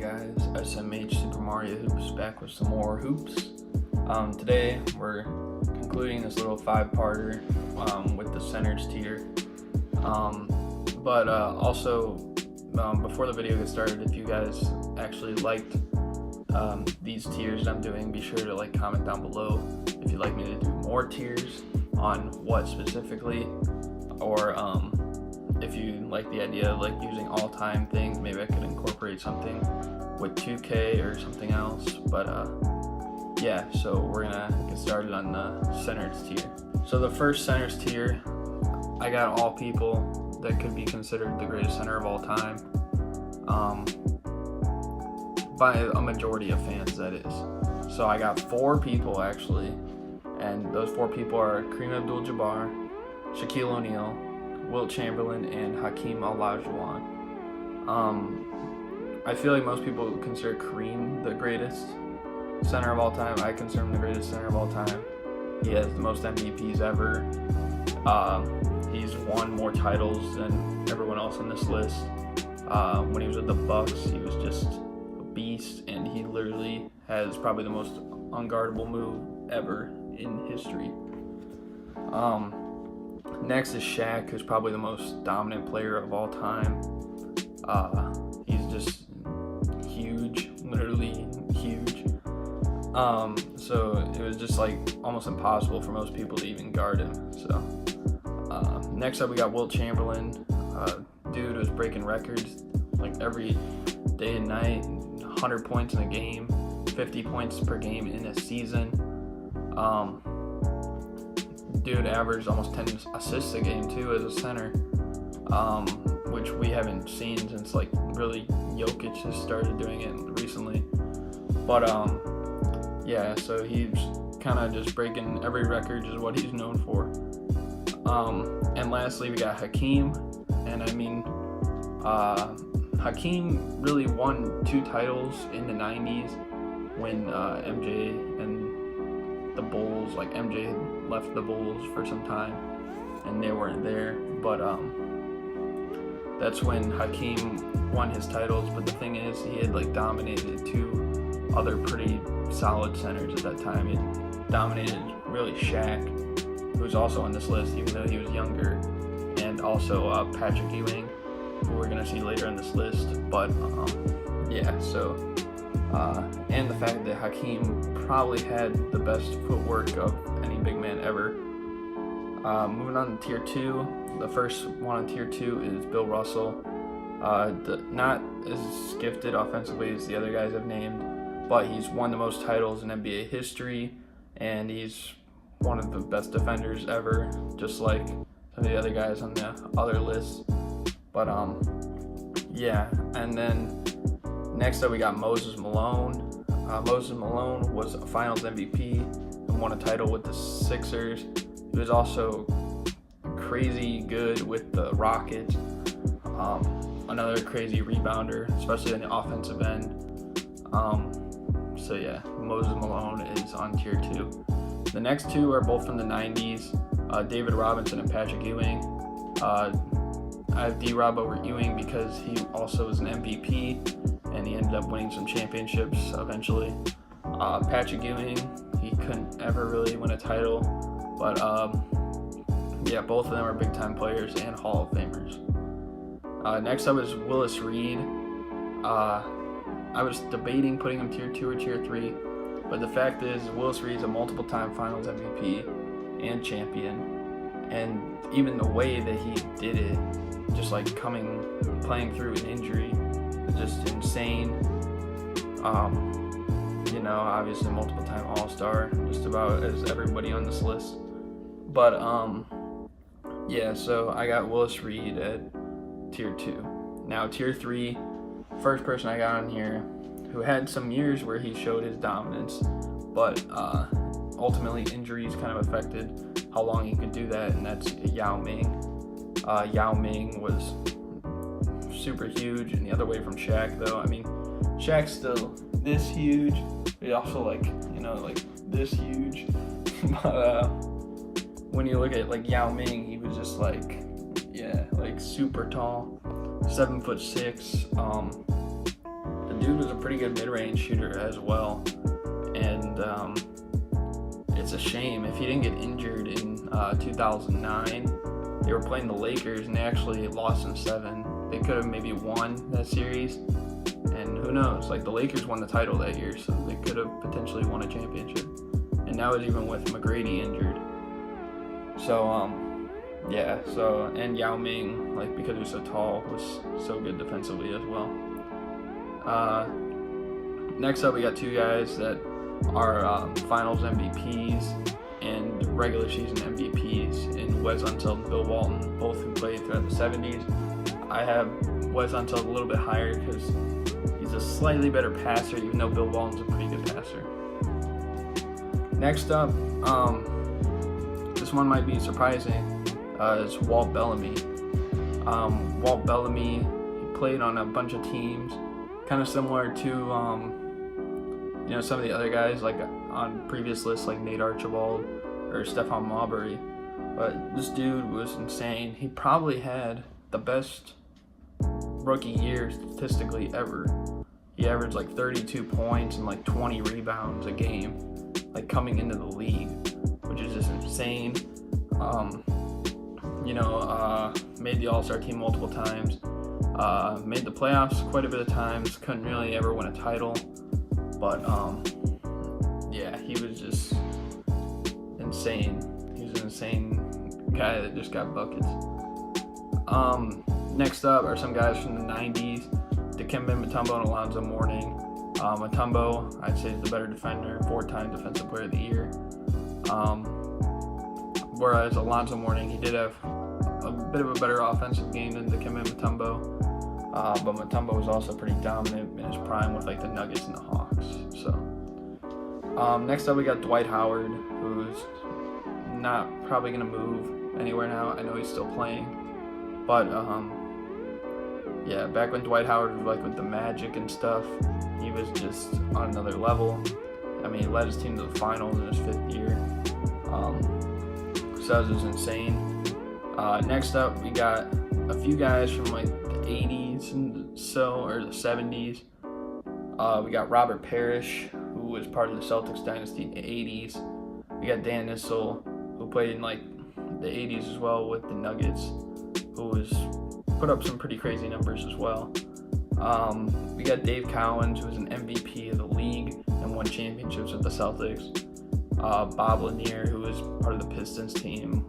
guys? SMH Super Mario Hoops back with some more hoops. Today we're concluding this little 5-parter with the centers tier. Before the video gets started, if you guys actually liked these tiers that I'm doing, be sure to comment down below if you'd like me to do more tiers on what specifically, or if you like the idea of using all-time things, maybe I could incorporate something with 2K or something else. But yeah, so we're gonna get started on the centers tier. So the first centers tier, I got all people that could be considered the greatest center of all time, by a majority of fans, that is. So I got 4 people actually, and those 4 people are Kareem Abdul-Jabbar, Shaquille O'Neal, Wilt Chamberlain, and Hakeem Olajuwon. I feel like most people consider Kareem the greatest center of all time. I consider him the greatest center of all time. He has the most MVPs ever. He's won more titles than everyone else on this list. When he was with the Bucks, he was just a beast, and he literally has probably the most unguardable move ever in history. Next is Shaq, who's probably the most dominant player of all time. He's just huge, literally huge. So it was just almost impossible for most people to even guard him. So next up we got Wilt Chamberlain. Dude was breaking records every day and night. 100 points in a game, 50 points per game in a season. Dude averaged almost 10 assists a game too as a center, which we haven't seen since really Jokic has started doing it recently. But yeah, so he's kind of just breaking every record, is what he's known for. And lastly we got Hakeem, and I mean Hakeem really won 2 titles in the 90s when MJ and the Bulls, MJ had left the Bulls for some time and they weren't there, but that's when Hakeem won his titles. But the thing is, he had dominated 2 other pretty solid centers at that time. He had dominated really Shaq, who was also on this list even though he was younger, and also Patrick Ewing, who we're gonna see later on this list. But yeah, so and the fact that Hakeem probably had the best footwork of any big man ever. Moving on to tier 2, the first one on tier 2 is Bill Russell. Not as gifted offensively as the other guys I've named, but he's won the most titles in NBA history, and he's one of the best defenders ever, just like some of the other guys on the other lists. But yeah, and then next up we got Moses Malone. Moses Malone was a Finals MVP and won a title with the Sixers. He was also crazy good with the Rockets. Another crazy rebounder, especially on the offensive end. So yeah, Moses Malone is on tier 2. The next 2 are both from the 90s, David Robinson and Patrick Ewing. I have D-Rob over Ewing because he also was an MVP, and he ended up winning some championships eventually. Patrick Ewing, he couldn't ever really win a title, but yeah, both of them are big-time players and Hall of Famers. Next up is Willis Reed. I was debating putting him tier 2 or tier 3, but the fact is Willis Reed's a multiple-time Finals MVP and champion, and even the way that he did it, just playing through an injury, was just insane. Obviously multiple-time All-Star, just about as everybody on this list. But yeah, so I got Willis Reed at tier 2. Now tier 3, first person I got on here who had some years where he showed his dominance, but ultimately injuries kind of affected how long he could do that, and that's Yao Ming. Yao Ming was super huge, and the other way from Shaq though. I mean, Shaq's still this huge, but he also this huge. But when you look at Yao Ming, he was just super tall, 7'6". The dude was a pretty good mid-range shooter as well. And it's a shame if he didn't get injured in 2009. They were playing the Lakers and they actually lost in 7. They could have maybe won that series. And who knows? Like, the Lakers won the title that year, so they could have potentially won a championship. And that was even with McGrady injured. So, yeah. So, and Yao Ming, like, because he was so tall, was so good defensively as well. Next up, we got 2 guys that are Finals MVPs and regular season MVPs in Wes Unseld and Bill Walton, both who played throughout the 70s. I have Wes Unseld a little bit higher because he's a slightly better passer, even though Bill Walton's a pretty good passer. Next up, this one might be surprising, is Walt Bellamy. Walt Bellamy, he played on a bunch of teams, kind of similar to some of the other guys, like on previous lists, like Nate Archibald or Stephon Marbury. But this dude was insane. He probably had the best rookie year statistically ever. He averaged like 32 points and like 20 rebounds a game, like coming into the league, which is just insane. Made the All-Star team multiple times, made the playoffs quite a bit of times, couldn't really ever win a title, but yeah, he was just insane. He was an insane guy that just got buckets. Next up are some guys from the 90s, Dikembe, Mutombo, and Alonzo Mourning. Mutombo, I'd say, is the better defender, 4-time Defensive Player of the Year. Whereas Alonzo Mourning, he did have a bit of a better offensive game than Dikembe Mutombo. But Mutombo was also pretty dominant in his prime with like the Nuggets and the Hawks. So next up we got Dwight Howard, who's not probably going to move anywhere now. I know he's still playing, but yeah, back when Dwight Howard was like with the Magic and stuff, he was just on another level. I mean, he led his team to the finals in his 5th year. So that was insane. Next up, we got a few guys from like the 80s or the 70s. We got Robert Parrish, who was part of the Celtics dynasty in the 80s. We got Dan Issel, who played in like the 80s as well with the Nuggets, who was put up some pretty crazy numbers as well. We got Dave Cowens, who was an MVP of the league and won championships with the Celtics. Bob Lanier, who was part of the Pistons team.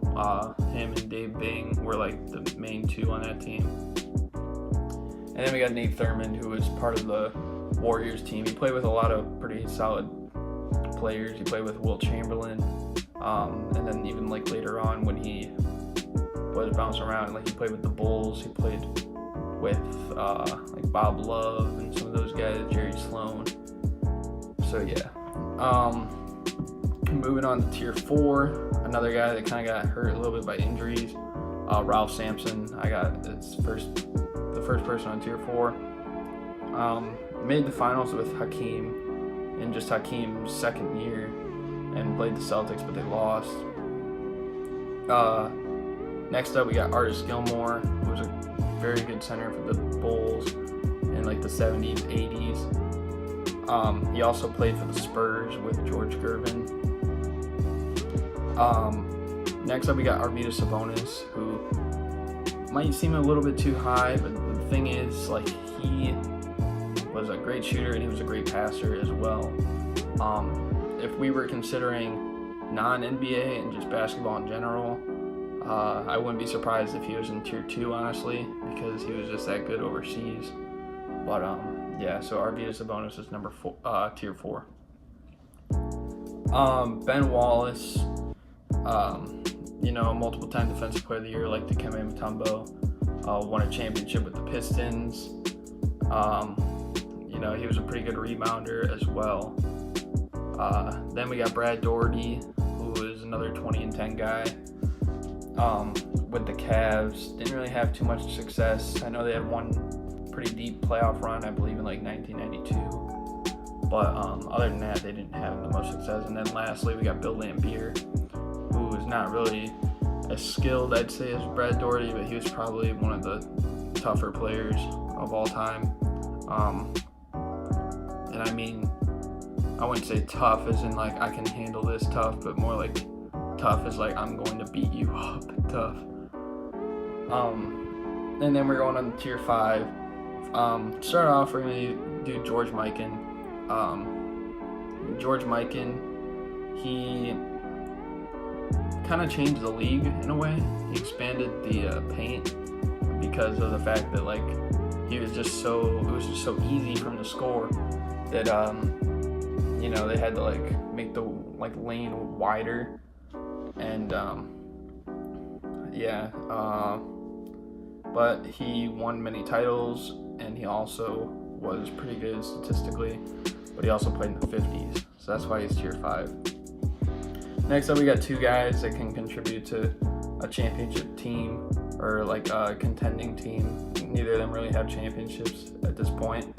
Him and Dave Bing were like the main 2 on that team. And then we got Nate Thurmond, who was part of the Warriors team. He played with a lot of pretty solid players. He played with Wilt Chamberlain. And then even like later on when he was bouncing around, like he played with the Bulls. He played with like Bob Love and some of those guys, Jerry Sloan. So yeah. Moving on to tier 4, another guy that kind of got hurt a little bit by injuries, Ralph Sampson. I got the first person on tier 4. Made the finals with Hakeem in just Hakeem's 2nd year and played the Celtics, but they lost. Next up, we got Artis Gilmore, who was a very good center for the Bulls in like the 70s, 80s. He also played for the Spurs with George Gervin. Next up, we got Arvydas Sabonis, who might seem a little bit too high, but the thing is, like, he was a great shooter and he was a great passer as well. If we were considering non-NBA and just basketball in general, I wouldn't be surprised if he was in tier 2, honestly, because he was just that good overseas. But yeah, so Arvydas Sabonis is tier 4. Ben Wallace, multiple-time Defensive Player of the Year like Dikembe Mutombo, won a championship with the Pistons. He was a pretty good rebounder as well. Then we got Brad Daugherty, who is another 20 and 10 guy. With the Cavs, didn't really have too much success. I know they had one pretty deep playoff run, I believe in like 1992. But other than that, they didn't have the most success. And then lastly, we got Bill Laimbeer, who is not really as skilled, I'd say, as Brad Daugherty, but he was probably one of the tougher players of all time. and I mean, I wouldn't say tough as in like I can handle this tough, but more like tough as like I'm going to beat you up tough. And then we're going on to tier 5. Start off, we're going to do George Mikan. George Mikan, he kind of changed the league in a way. He expanded the paint because of the fact that like it was just so easy for him to score that you know, they had to like make the like lane wider, and but he won many titles, and he also was pretty good statistically, but he also played in the 50s, so that's why he's tier 5. Next up, we got 2 guys that can contribute to a championship team or like a contending team. Neither of them really have championships at this point.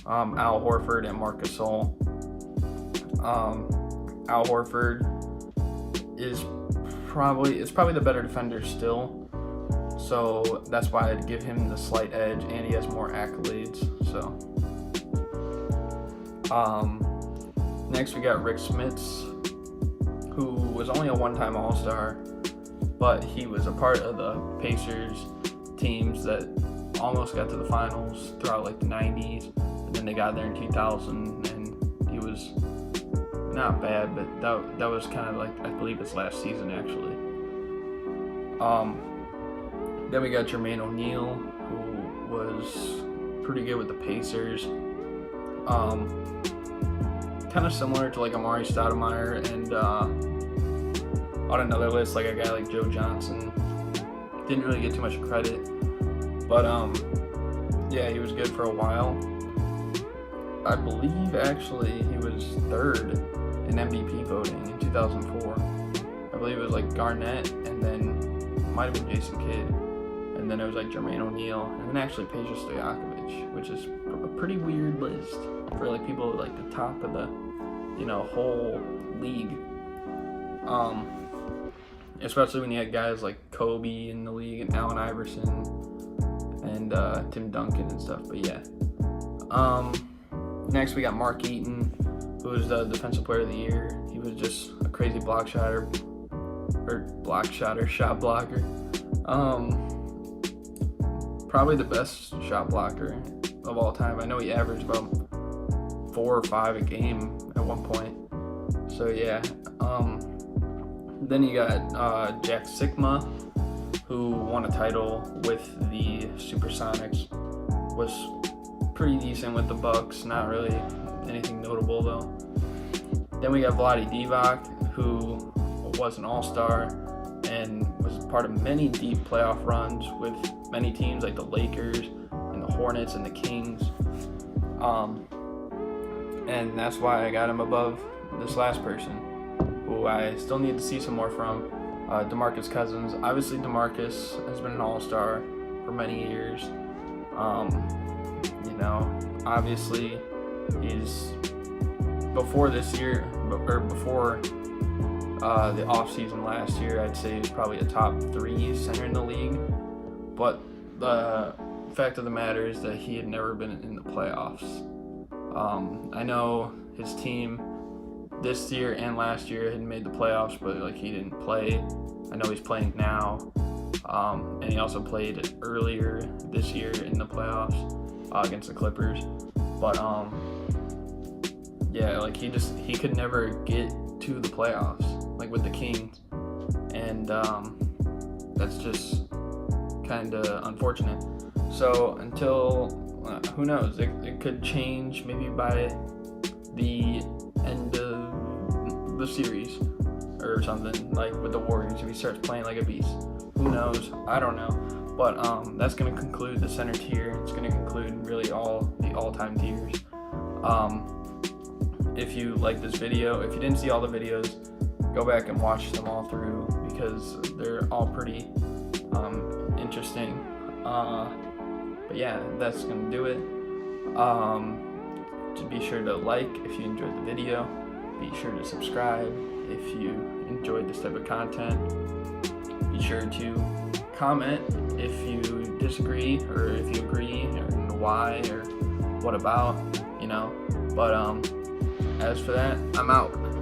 Al Horford and Marc Gasol. Al Horford is probably the better defender still, so that's why I'd give him the slight edge, and he has more accolades. So next we got Rik Smits, who was only a one-time All-Star, but he was a part of the Pacers teams that almost got to the finals throughout like the 90s, and then they got there in 2000, and he was not bad, but that was kind of like, I believe, his last season actually. Then we got Jermaine O'Neal, who was pretty good with the Pacers. Kind of similar to like Amari Stoudemire, and on another list, like a guy like Joe Johnson. Didn't really get too much credit, but yeah, he was good for a while. I believe actually he was 3rd in MVP voting in 2004. I believe it was like Garnett, and then might have been Jason Kidd, and then it was like Jermaine O'Neal, and then actually Peja Stojakovic, which is a pretty weird list for like people at like the top of the, you know, whole league. Especially when you had guys like Kobe in the league and Allen Iverson and Tim Duncan and stuff. But yeah. Next we got Mark Eaton, who was the Defensive Player of the Year. He was just a crazy shot blocker. Probably the best shot blocker of all time. I know he averaged about 4 or 5 a game at one point. So yeah. Then you got Jack Sikma, who won a title with the Supersonics. Was pretty decent with the Bucks, not really anything notable though. Then we got Vlade Divac, who was an All-Star and was part of many deep playoff runs with many teams like the Lakers and the Hornets and the Kings. And that's why I got him above this last person, who I still need to see some more from, DeMarcus Cousins. Obviously, DeMarcus has been an All-Star for many years. You know, obviously, he's before this year, or before the offseason last year, I'd say he's probably a top 3 center in the league. But the fact of the matter is that he had never been in the playoffs. I know his team this year and last year had made the playoffs, but like he didn't play. I know he's playing now, and he also played earlier this year in the playoffs against the Clippers. But yeah, like he could never get to the playoffs, like with the Kings, and that's just kind of unfortunate. So until who knows, it could change maybe by the end of the series or something, like with the Warriors, if he starts playing like a beast. Who knows? I don't know. But that's going to conclude the center tier. It's going to conclude really all the all-time tiers. If you like this video, if you didn't see all the videos, go back and watch them all through because they're all pretty interesting. But yeah, that's going to do it. To be sure to like if you enjoyed the video. Be sure to subscribe if you enjoyed this type of content. Be sure to comment if you disagree or if you agree, or why or what about, you know. But as for that, I'm out.